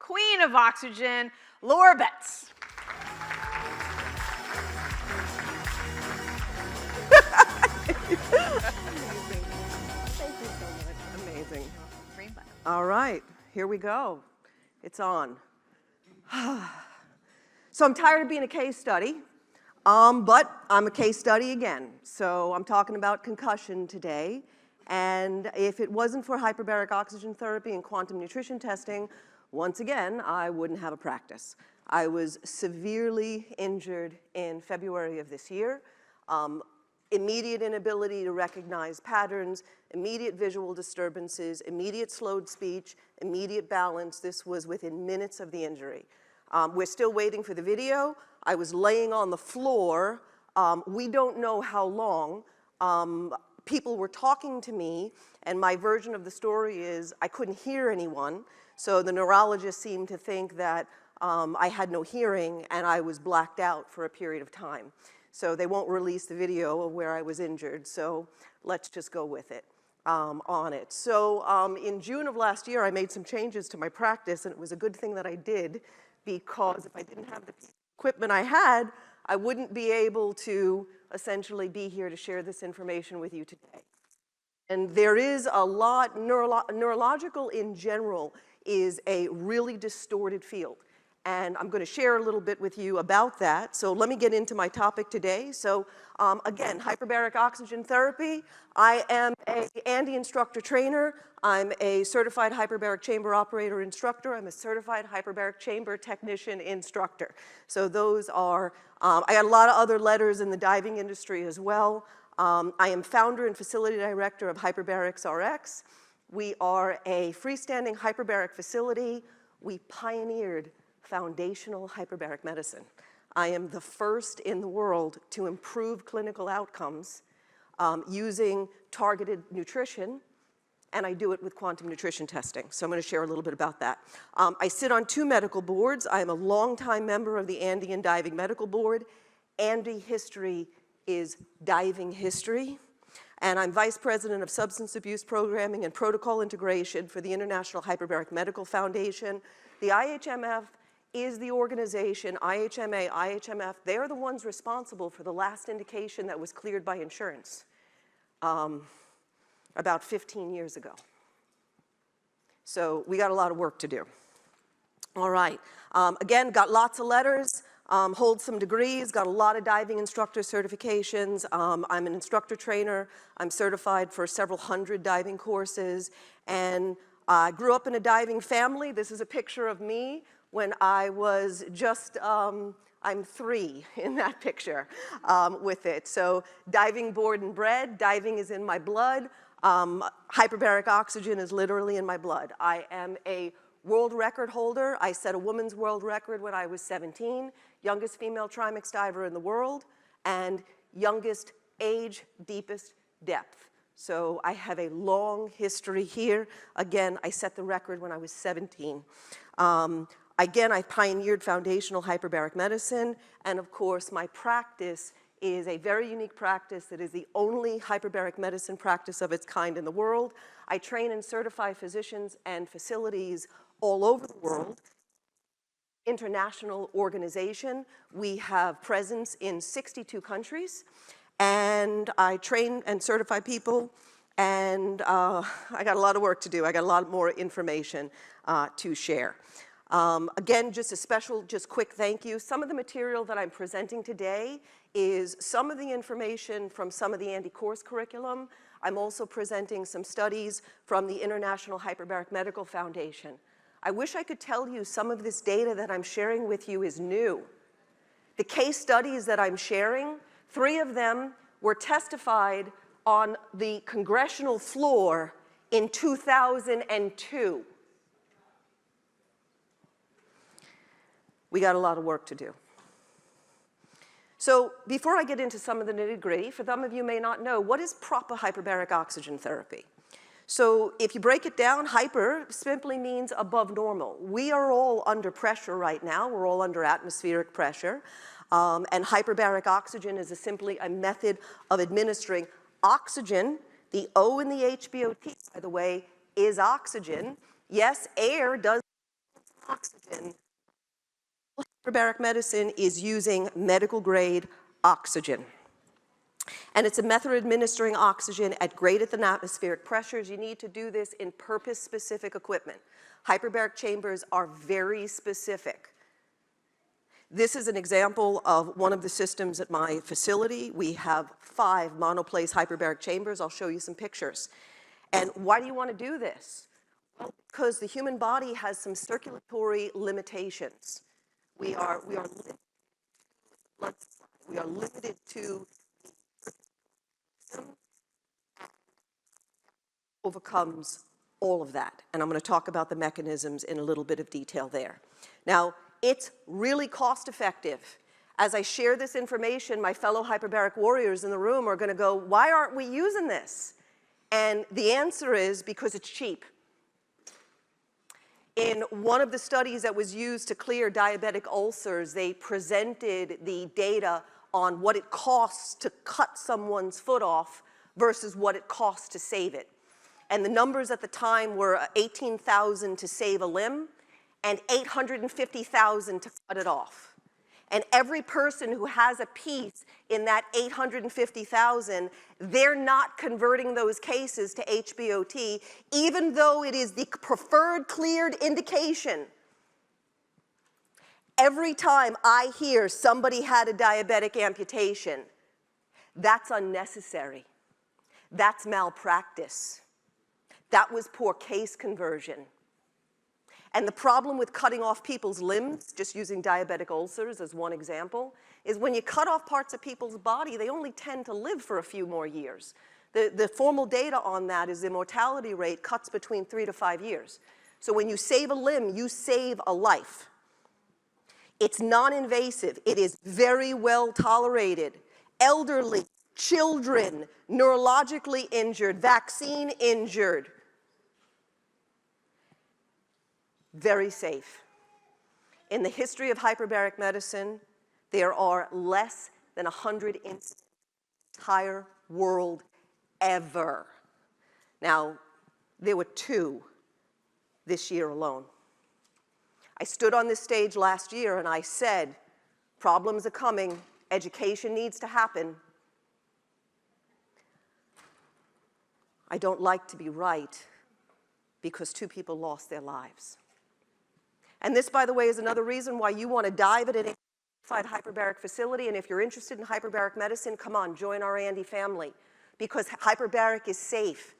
queen of oxygen, Laura Betts. Thank you so much. Amazing. All right, here we go. It's on. So I'm tired of being a case study, but I'm a case study again. So I'm talking about concussion today. And if it wasn't for hyperbaric oxygen therapy and quantum nutrition testing, once again, I wouldn't have a practice. I was severely injured in February of this year. Immediate inability to recognize patterns, immediate visual disturbances, immediate slowed speech, immediate balance. This was within minutes of the injury. We're still waiting for the video. I was laying on the floor. We don't know how long. People were talking to me, and my version of the story is I couldn't hear anyone. So the neurologist seemed to think that I had no hearing, and I was blacked out for a period of time. So they won't release the video of where I was injured, so let's just go with it on it. So in June of last year, I made some changes to my practice, and it was a good thing that I did, because if I didn't have the equipment I had, I wouldn't be able to essentially be here to share this information with you today. And there is a lot, neurological in general is a really distorted field. And I'm going to share a little bit with you about that. So let me get into my topic today. So again, hyperbaric oxygen therapy. I am an ANDI instructor trainer. I'm a certified hyperbaric chamber operator instructor. I'm a certified hyperbaric chamber technician instructor. So those are, I got a lot of other letters in the diving industry as well. I am founder and facility director of Hyperbarics RX. We are a freestanding hyperbaric facility. We pioneered foundational hyperbaric medicine. I am the first in the world to improve clinical outcomes using targeted nutrition, and I do it with quantum nutrition testing. So I'm going to share a little bit about that. I sit on 2 medical boards. I am a longtime member of the ANDI and Diving Medical Board. ANDI history is diving history. And I'm Vice President of Substance Abuse Programming and Protocol Integration for the International Hyperbaric Medical Foundation. The IHMF is the organization, IHMA, IHMF, they're the ones responsible for the last indication that was cleared by insurance about 15 years ago. So we got a lot of work to do. All right, again, got lots of letters, hold some degrees, got a lot of diving instructor certifications. I'm an instructor trainer. I'm certified for several hundred diving courses, and I grew up in a diving family. This is a picture of me when I was just, I'm 3 in that picture with it. So diving born and bred, diving is in my blood. Hyperbaric oxygen is literally in my blood. I am a world record holder. I set a woman's world record when I was 17, youngest female trimix diver in the world, and youngest age, deepest depth. So I have a long history here. Again, I set the record when I was 17. Again, I pioneered foundational hyperbaric medicine, and of course, my practice is a very unique practice that is the only hyperbaric medicine practice of its kind in the world. I train and certify physicians and facilities all over the world. International organization. We have presence in 62 countries, and I train and certify people, and I got a lot of work to do. I got a lot more information to share. Again, just a special, just quick thank you. Some of the material that I'm presenting today is some of the information from some of the ANDI course curriculum. I'm also presenting some studies from the International Hyperbaric Medical Foundation. I wish I could tell you some of this data that I'm sharing with you is new. The case studies that I'm sharing, 3 of them were testified on the congressional floor in 2002. We got a lot of work to do. So before I get into some of the nitty-gritty, for some of you may not know, what is proper hyperbaric oxygen therapy? So if you break it down, hyper simply means above normal. We are all under pressure right now. We're all under atmospheric pressure. And hyperbaric oxygen is simply a method of administering oxygen. The O in the HBOT, by the way, is oxygen. Yes, air does oxygen, hyperbaric medicine is using medical grade oxygen. And it's a method of administering oxygen at greater than atmospheric pressures. You need to do this in purpose-specific equipment. Hyperbaric chambers are very specific. This is an example of one of the systems at my facility. We have 5 monoplace hyperbaric chambers. I'll show you some pictures. And why do you want to do this? Well, because the human body has some circulatory limitations. We are limited to overcomes all of that. And I'm going to talk about the mechanisms in a little bit of detail there. Now, it's really cost effective. As I share this information, my fellow hyperbaric warriors in the room are going to go, why aren't we using this? And the answer is because it's cheap. In one of the studies that was used to clear diabetic ulcers, they presented the data on what it costs to cut someone's foot off versus what it costs to save it. And the numbers at the time were $18,000 to save a limb and $850,000 to cut it off. And every person who has a piece in that $850,000, they're not converting those cases to HBOT, even though it is the preferred cleared indication. Every time I hear somebody had a diabetic amputation, that's unnecessary. That's malpractice. That was poor case conversion. And the problem with cutting off people's limbs, just using diabetic ulcers as one example, is when you cut off parts of people's body, they only tend to live for a few more years. The formal data on that is the mortality rate cuts between 3 to 5 years. So when you save a limb, you save a life. It's non-invasive. It is very well tolerated. Elderly, children, neurologically injured, vaccine injured. Very safe. In the history of hyperbaric medicine, there are less than 100 incidents in the entire world ever. Now, there were 2 this year alone. I stood on this stage last year and I said, problems are coming, education needs to happen. I don't like to be right because 2 people lost their lives. And this, by the way, is another reason why you want to dive at an hyperbaric facility. And if you're interested in hyperbaric medicine, come on, join our ANDI family, because hyperbaric is safe.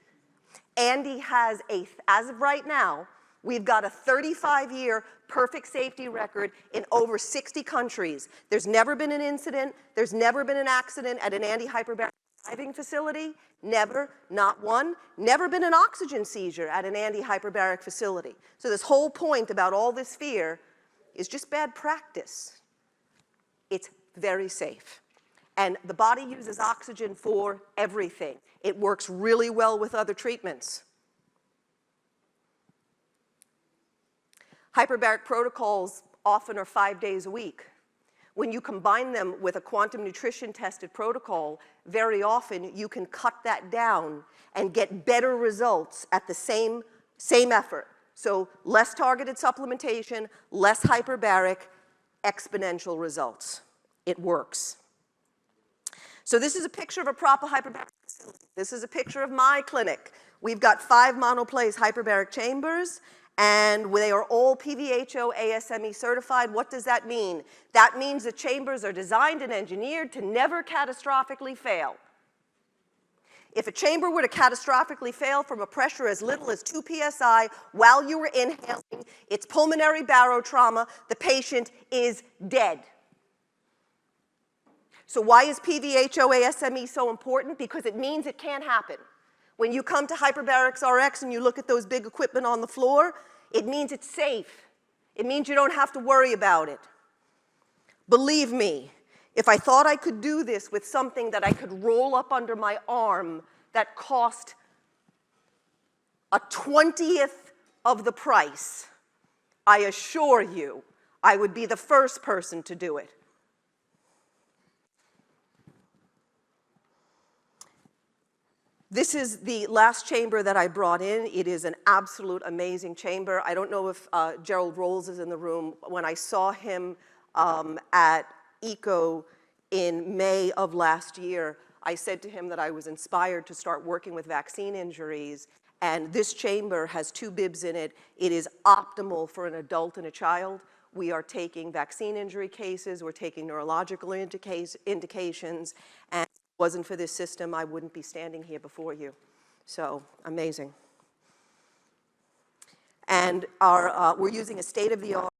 ANDI has as of right now, we've got a 35-year perfect safety record in over 60 countries. There's never been an incident. There's never been an accident at an ANDI hyperbaric diving facility. Never, not one. Never been an oxygen seizure at an ANDI hyperbaric facility. So this whole point about all this fear is just bad practice. It's very safe. And the body uses oxygen for everything. It works really well with other treatments. Hyperbaric protocols often are 5 days a week. When you combine them with a quantum nutrition tested protocol, very often you can cut that down and get better results at the same effort. So less targeted supplementation, less hyperbaric, exponential results. It works. So this is a picture of a proper hyperbaric facility. This is a picture of my clinic. We've got 5 monoplace hyperbaric chambers, and they are all PVHO ASME certified. What does that mean? That means the chambers are designed and engineered to never catastrophically fail. If a chamber were to catastrophically fail from a pressure as little as 2 psi while you were inhaling, it's pulmonary barotrauma, the patient is dead. So why is PVHO ASME so important? Because it means it can't happen. When you come to Hyperbarics RX and you look at those big equipment on the floor, it means it's safe. It means you don't have to worry about it. Believe me, if I thought I could do this with something that I could roll up under my arm that cost a 20th of the price, I assure you, I would be the first person to do it. This is the last chamber that I brought in. It is an absolute amazing chamber. I don't know if Gerald Rolls is in the room. When I saw him at ECO in May of last year, I said to him that I was inspired to start working with vaccine injuries, and this chamber has 2 bibs in it. It is optimal for an adult and a child. We are taking vaccine injury cases, we're taking neurological indications, and if it wasn't for this system, I wouldn't be standing here before you. So, amazing. And we're using a state-of-the-art